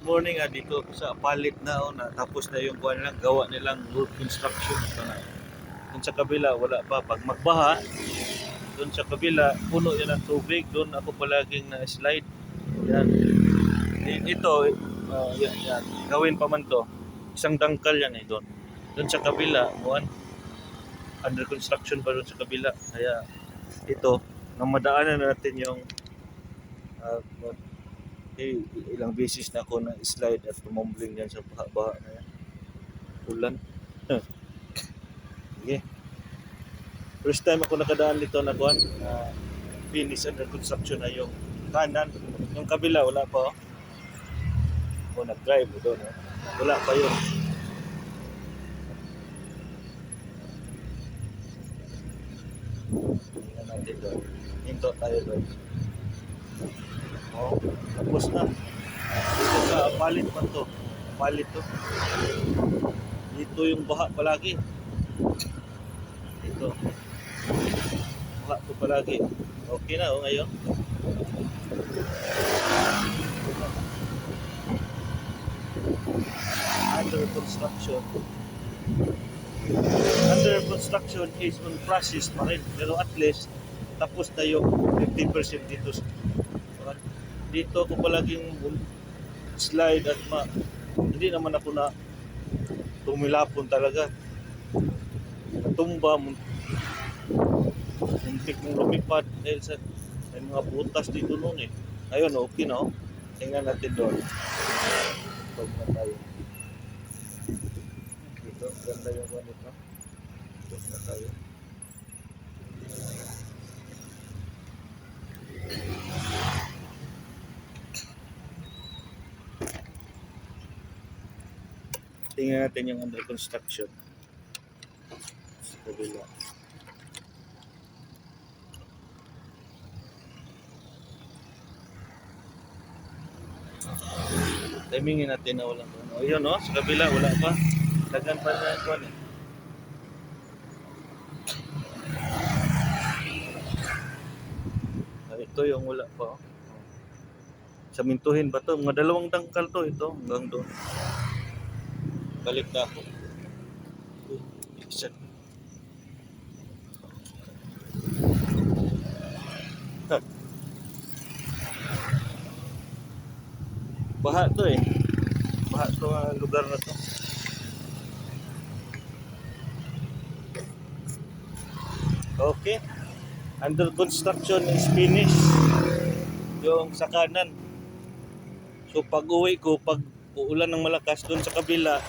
morning dito sa palit na tapos na yung buwan nilang gawa nilang road construction ito na. Doon sa kabila wala pa, pag magbaha doon sa kabila puno yan ng tubig, doon ako palaging na slide yan. Ito yan. Gawin pa man to, isang dangkal yan doon sa kabila buwan under construction pa doon sa kabila, kaya ito nang madaanan natin yung ilang beses na ako na slide at tumumbling yan sa baha na yan. Ulan. Okay. First time ako nakadaan dito na kuan, finish under construction na yung kanan. Yung kabila wala pa. Ako nag-drive doon. Wala pa yun. Tingnan natin doon. Hinto tayo doon. Oh, tapos na. Dito sa palit pa to. Palit to. Dito yung baha palagi. Dito. Baha to palagi. Okay na ngayon. Under construction. Under construction is on process pa rin. Pero at least tapos na yung 50% dito. Dito ako palaging slide at hindi naman ako na tumilapon talaga. Natumba, muntik mong lumipad dahil sa may mga butas dito noon eh. Ngayon okay na. Tingnan natin doon. Pag na tayo. Dito, ganda yung one ito. Dito na tayo. Tingnan natin yung under construction sa kabila. Timingin natin na walang ano. Ayun sa kabila wala pa. Dagan pa na ito ito yung wala pa. Samintuhin ba to? Mga dalawang dangkal to ito hanggang doon. Balik na ako. Isa. Baha to eh. Baha to ang lugar na to. Okay. Under construction is finished. Yung sa kanan. So pag uwi ko, pag uulan ng malakas doon sa kabila,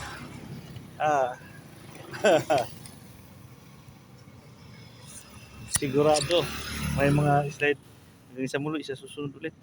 sigurado may mga slide. Isa mulo, isa susunod ulit.